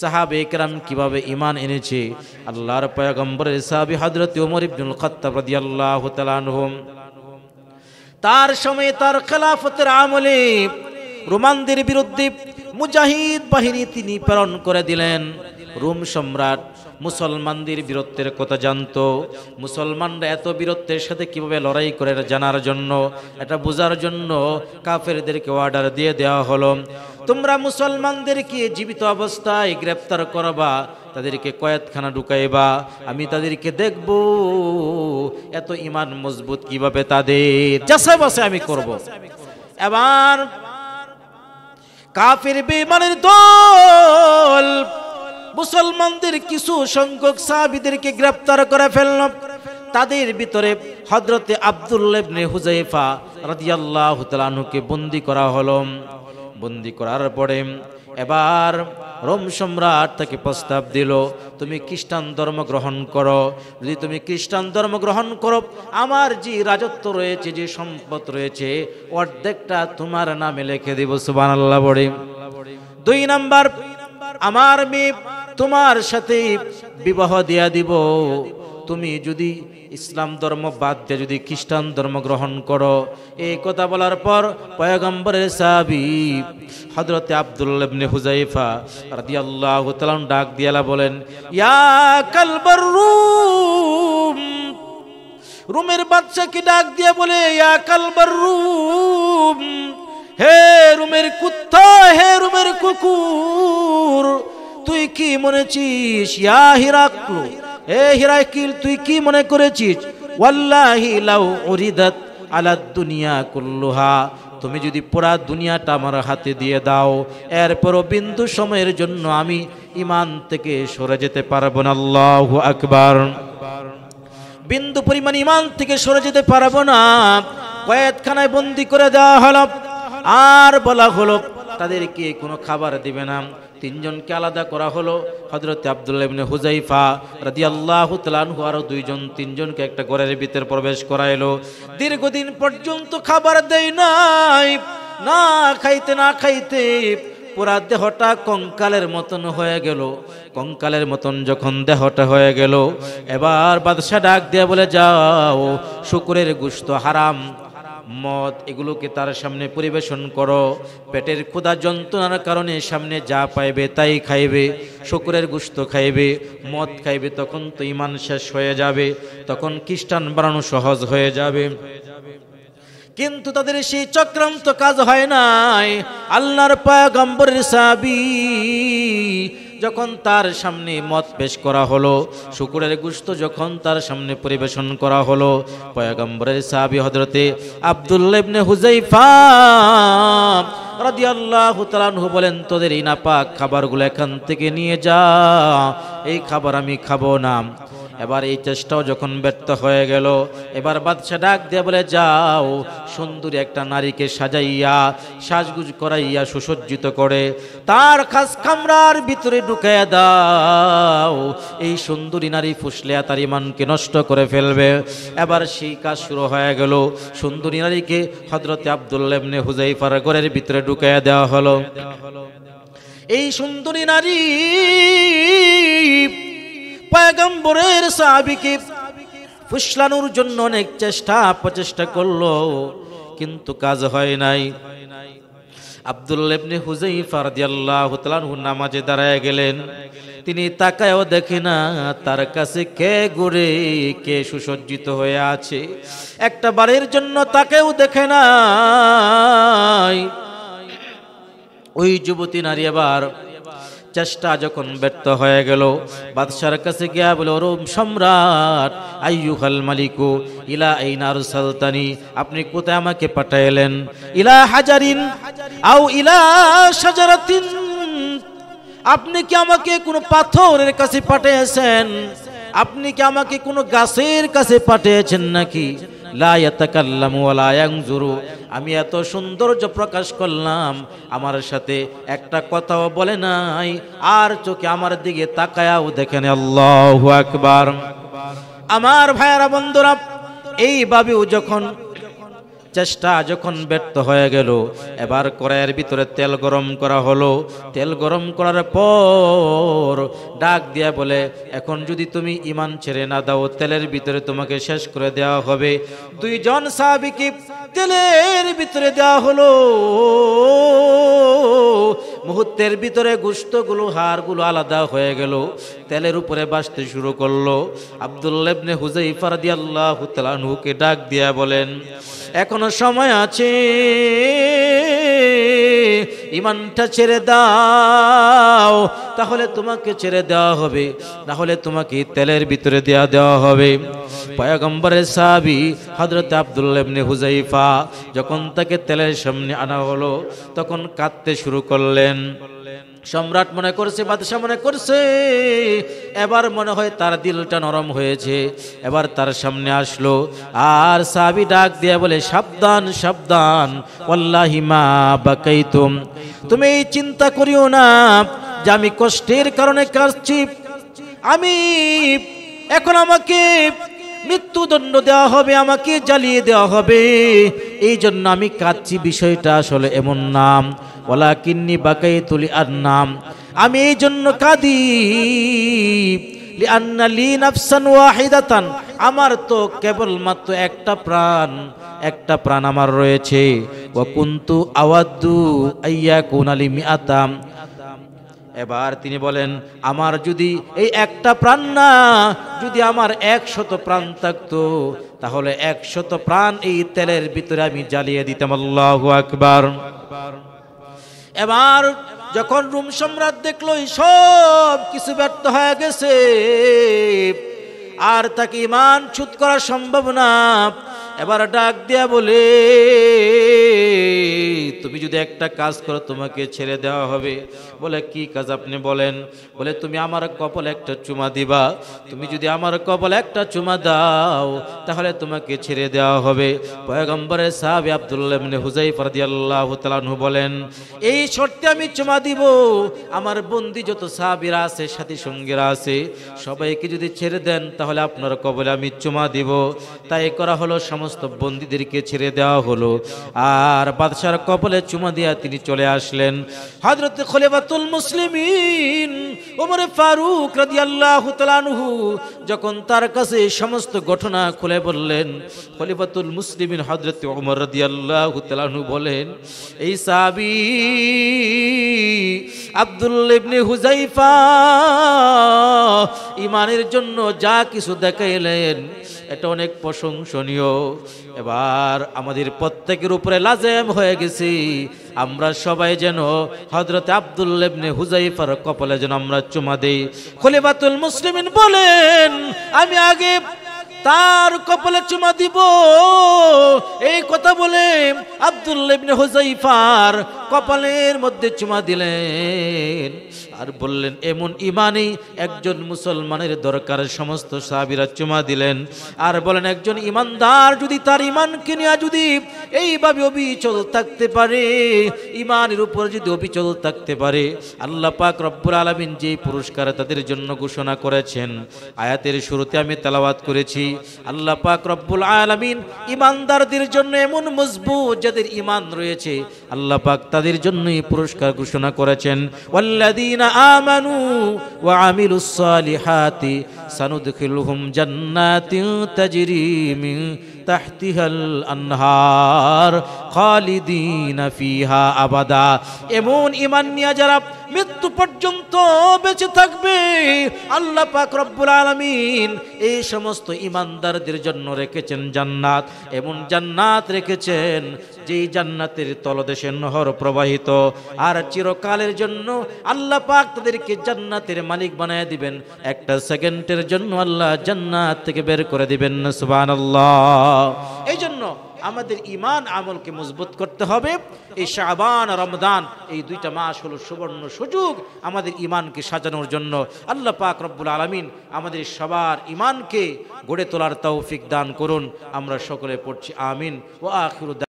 সাহাবে কেরাম কিভাবে ঈমান এনেছে আল্লাহর পয়গম্বরের সাহাবী হযরত ওমর ইবনুল খাত্তাব রাদিয়াল্লাহু তাআলা আনহু তার সময় তার খেলাফতের আমলে রোমানদের বিরুদ্ধে মুজাহিদ বাহিনী তিনি প্রেরণ করে দিলেন। রোম সম্রাট মুসলমানদের বীরত্বের কথা জানতো, মুসলমানরা এত বীরত্বের সাথে কিভাবে লড়াই করে জানার জন্য, এটা বোঝার জন্য কাফেরদেরকে অর্ডার দিয়ে দেওয়া হলো, তোমরা মুসলমানদেরকে জীবিত অবস্থায় গ্রেফতার করবা, তাদেরকে কয়েদখানা ঢুকাইবা, আমি তাদেরকে দেখব এত ঈমান মজবুত কিভাবে তাদের, যাচাই বাছাই আমি করব। এবার কাফের বেঈমানের দল মুসলমানদের কিছু সংখ্যক সাহাবীদেরকে গ্রেফতার করে ফেলল। তাদের ভিতরে হযরতে আব্দুল্লাহ ইবনে হুযায়ফা রাদিয়াল্লাহু তাআলা আনহুকে বন্দী করা হলো। বন্দী করার পরে এবার রোম সম্রাট তাকে প্রস্তাব দিল, তুমি খ্রিস্টান ধর্ম গ্রহণ করো, যদি তুমি খ্রিস্টান ধর্ম গ্রহণ করো আমার যে রাজত্ব রয়েছে, যে সম্পদ রয়েছে, অর্ধেকটা তোমার নামে লিখে দেব। সুবহানাল্লাহ বলে। 2 নাম্বার, আমার মেয়ে তোমার সাথে বিবাহ দিয়া দিব, তুমি যদি ইসলাম ধর্ম বাদ দিয়ে যদি খ্রিস্টান ধর্ম গ্রহণ করো। এই কথা বলার পর পয়গম্বরের সাহাবী হযরতে আব্দুল্লাহ ইবনে হুযায়ফা রাদিয়াল্লাহু তাআলা ডাক দিয়ালা বলেন, ইয়া কালবার রুম, রোমের বাদশাকে ডাক দিয়ে বলে, ইয়া কালবার রুম, হে রোমের কুত্তা, হে রোমের কুকুর, তুই কি মনেছিস, ইয়া হিরাক্ল, এ হিরাক্ল, তুই কি মনে করেছিস, ওয়াল্লাহি লাউ উরিদাত আলাদ দুনিয়া কুল্লুহা, তুমি যদি পুরা দুনিয়াটা আমার হাতে দিয়ে দাও, এরপরও বিন্দু সময়ের জন্য আমি ঈমান থেকে সরে যেতে পারবো না। আল্লাহু আকবার। বিন্দু পরিমাণ ঈমান থেকে সরে যেতে পারবো না। কয়েদখানায় বন্দী করে দেওয়া হলো। আর বলা হলো তাদেরকে কোনো খাবার দিবে না। 3 জনকে আলাদা করা হলো। হযরত আব্দুল্লাহ ইবনে হুযায়ফা রাদিয়াল্লাহু তাআলা আনহু আরো 2 জন 3 জনকে একটা ঘরের ভিতর প্রবেশ করাইলো। দীর্ঘদিন পর্যন্ত খাবার দেয় নাই। না খাইতে না খাইতে পুরা দেহটা কঙ্কালের মতন হয়ে গেল। কঙ্কালের মতন যখন দেহটা হয়ে গেল, এবার বাদশা ডাক দিয়ে বলে, যাও শুকরের গোশত, হারাম মদ, এগুলোকে তার সামনে পরিবেশন করো। পেটের ক্ষুধা যন্ত্রণার কারণে সামনে যা পাইবে তাই খাইবে, শুকরের গোশত খাইবে, মদ খাইবে, তখন তো ঈমান শেষ হয়ে যাবে, তখন খ্রিস্টান বানানো সহজ হয়ে যাবে। কিন্তু তাদের সেই চক্রান্ত কাজ হয় নাই। আল্লাহর পয়গম্বরের সাহাবী যখন তার সামনে মদ পেশ করা হলো, শুকরের গোশত যখন তার সামনে পরিবেশন করা হলো, পয়গম্বরের সাহাবী হযরতে আব্দুল্লাহ ইবনে হুযায়ফা রাদিয়াল্লাহু তাআলা আনহু বলেন, তোদের এই নাপাক খাবারগুলো এখান থেকে নিয়ে যা, এই খাবার আমি খাবো না। এবার এই চেষ্টাও যখন ব্যর্থ হয়ে গেল, এবার বাদশা ডাক দিয়ে বলে, যাও সুন্দরী একটা নারীকে সাজাইয়া সাজগুজ করাইয়া সুসজ্জিত করে তার খাস কামরার ভিতরে ঢুকাইয়া দাও, এই সুন্দরী নারী ফুসলে তার ঈমানকে নষ্ট করে ফেলবে। এবার সেই কাজ শুরু হয়ে গেল। সুন্দরী নারীকে হযরতে আব্দুল্লাহ ইবনে হুযায়ফার ঘরের ভিতরে ঢুকাইয়া দেওয়া হলো। এই সুন্দরী নারী পয়গম্বরের সাহাবীকে ফুসলানোর জন্য অনেক প্রচেষ্টা করলো, কিন্তু কাজ হয় নাই। আব্দুল্লাহ ইবনে হুযায়ফা রাদিয়াল্লাহু তাআলা আনহু নামাজে দাঁড়ায় গেলেন। তিনি তাকায়ও দেখে না তার কাছে কে ঘুরে, কে সুসজ্জিত হয়ে আছে, একটা বারের জন্য তাকেও দেখে না। ওই যুবতী নারী এবার চেষ্টা যখন ব্যর্থ হয়ে গেল, বাদশার কাছে গিয়া বলে, রোম সম্রাট, আইয়ুহাল মালিকু ইলা আইনা আরসালতানি, আপনি কোথায় আমাকে পাঠাইলেন? ইলা হাজারিন আও ইলা শাজারাতিন, আপনি কি আমাকে কোনো পাথরের কাছে পাঠিয়েছেন? আপনি কি আমাকে কোনো গাছের কাছে পাঠিয়েছেন নাকি? লা ইয়াতাকাল্লামু ওয়া লা ইয়ানজুরু, আমি এত সৌন্দর্য প্রকাশ করলাম, আমার সাথে একটা কথাও বলে নাই, আর চোখে আমার দিকে তাকায়াও দেখেন। আল্লাহু আকবার। আমার ভাইয়েরা বন্ধুরা, এইভাবেও যখন চেষ্টা যখন ব্যর্থ হয়ে গেল, এবার কড়াইয়ের ভিতরে তেল গরম করা হলো। তেল গরম করার পর ডাক দিয়া বলে, এখন যদি তুমি ঈমান ছেড়ে না দাও, তেলের ভিতরে তোমাকে শেষ করে দেওয়া হবে। দুইজন সাহাবীকে তেলের ভিতরে দেওয়া হলো। মুহূর্তের ভিতরে গোশতগুলো, হাড়গুলো আলাদা হয়ে গেল, তেলের উপরে ভাসতে শুরু করলো। আব্দুল্লাহ ইবনে হুযায়ফা রাদিয়াল্লাহু তাআলা আনহুকে ডাক দিয়া বলেন, এখনো সময় আছে, ঈমানটা ছেড়ে দাও, তাহলে তোমাকে ছেড়ে দেওয়া হবে, না হলে তোমাকে তেলের ভিতরে দেওয়া হবে। পয়গম্বরের সাহাবী হযরত আব্দুল্লাহ ইবনে হুযায়ফা যখন তাকে তেলের সামনে আনা হলো, তখন কাঁদতে শুরু করলেন। সম্রাট মনে করছে, বাদশা মনে করছে এবার মনে হয় তার দিলটা নরম হয়েছে, এবার তার সামনে আসলো। আর সাহাবী ডাক দিয়ে বলে, সাবধান সাবধান, ওয়াল্লাহি মা বাকাইতুম, তুমি এই চিন্তা করিও না যে আমি কষ্টের কারণে কাঁদছি, আমি এখন আমাকে মৃত্যুদণ্ড দেওয়া হবে, আমাকে জ্বালিয়ে দেওয়া হবে, এই জন্য আমি কাঁদছি, বিষয়টা আসলে এমন নাম। ওয়ালাকিন্নী বাকাইতু লিআন্নাম, আমি এই জন্য কাঁদি, লিআন্না লি নাফসান ওয়াহিদাতান, আমার তো কেবলমাত্র একটা প্রাণ আমার রয়েছে। ওয়া কুনতু আওয়াদ্দু আইয়াকুনা লি মিআতাম, এবার তিনি বলেন, আমার যদি এই একটা প্রাণ না, যদি আমার 100 প্রাণ থাকতো, তাহলে 100 প্রাণ এই তেলের ভিতরে আমি জ্বালিয়ে দিতাম। আল্লাহু আকবার। এবার যখন রোম সম্রাট দেখলো সব কিছু ব্যর্থ হয়ে গেছে, আর তাকে ঈমান ছুঁত করা সম্ভব না, এবার ডাক দিয়া বলে, তুমি যদি একটা কাজ করো তোমাকে ছেড়ে দেওয়া হবে। বলে, কি কাজ আপনি বলেন? বলে, তুমি আমার কপালে একটা চুমা দিবা, তুমি যদি আমার কপালে একটা চুমা দাও, তাহলে তোমাকে ছেড়ে দেওয়া হবে। পয়গম্বরের সাহাবী আব্দুল্লাহ ইবনে হুযায়ফা রাদিয়াল্লাহু তাআলা আনহু বলেন, এই শর্তে আমি চুমা দিব, আমার বন্দী যত সাহাবীরা আছে, সাথী সঙ্গীরা আছে, সবাইকে যদি ছেড়ে দেন, তাহলে আপনার কপালে আমি চুমা দিব। তাই করা হলো, সমস্ত বন্দীদেরকে ছেড়ে দেওয়া হলো। আর বাদশার কপালে চুমা দিয়া তিনি চলে আসলেন। হযরত খলিফাতুল মুসলিমিন ওমর ফারুক রাদিয়াল্লাহু তাআলা আনহু যখন তার কাছে সমস্ত ঘটনা খুলে বললেন, খলিফাতুল মুসলিমিন হযরত ওমর রাদিয়াল্লাহু তাআলা আনহু বলেন, এই সাহাবী আব্দুল্লাহ ইবনে হুযায়ফা ঈমানের জন্য যা কিছু দেখাইলেন, এটা অনেক প্রশংসনীয়। এবার আমাদের প্রত্যেকের উপরে লাজেম হয়ে গেছি, আমরা সবাই যেন হযরত আব্দুল্লাহ ইবনে হুযায়ফার কপালে যেন আমরা চুমা দেই। খলিফাতুল মুসলিমিন বলেন, আমি আগে তার কপালে চুমা দিব। এই কথা বলে আব্দুল্লাহ ইবনে হুযায়ফার কপালের মধ্যে চুমা দিলেন, আর বললেন, এমন ঈমানই একজন মুসলমানের দরকার। সমস্ত সাহাবীরা চুমা দিলেন, আর বলেন, একজন ঈমানদার যদি তার ঈমানকে নিয়ে যদি এইভাবে অবিচল থাকতে পারে, ঈমানের উপর যদি অবিচল থাকতে পারে, আল্লাহ পাক রব্বুল আলামিন যে পুরস্কার তাদের জন্য ঘোষণা করেছেন, আয়াতের শুরুতে আমি তেলাওয়াত করেছি। আল্লাহ পাক রব্বুল আলামিন ঈমানদারদের জন্য এমন মজবুত যাদের ঈমান রয়েছে, আল্লাহ পাক তাদের জন্যই পুরস্কার ঘোষণা করেছেন। ওয়াল্লাযীনা আমানু ওয়া আমিলুস সালিহাতি সানুদখিলুহুম জান্নাতিন তাজরি মিন তাহতিহাল আনহার খালিদিনা ফিহা আবাদা। এমন ঈমান নিয়ে যারা মৃত্যু পর্যন্ত বেঁচে থাকবে, আল্লাহ পাক রব্বুল আলামিন এই সমস্ত ঈমানদারদের জন্য রেখেছেন জান্নাত। এমন জান্নাত রেখেছেন যেই জান্নাতের তলদেশে নহর প্রবাহিত, আর চিরকালের জন্য আল্লাহ পাক তাদেরকে জান্নাতের মালিক বানায় দিবেন। একটা সেকেন্ডের জন্য আল্লাহ জান্নাত থেকে বের করে দিবেন না, সুবহানাল্লাহ। এই জন্য আমাদের ঈমান আমলকে মজবুত করতে হবে। এই শাবান রমজান এই দুইটা মাস হলো সুবর্ণ সুযোগ আমাদের ঈমানকে সাজানোর জন্য। আল্লাহ পাক রব্বুল আলামিন আমাদের সবার ঈমানকে গড়ে তোলার তৌফিক দান করুন। আমরা সকলে পড়ছি আমিন। ওয়া আখিরু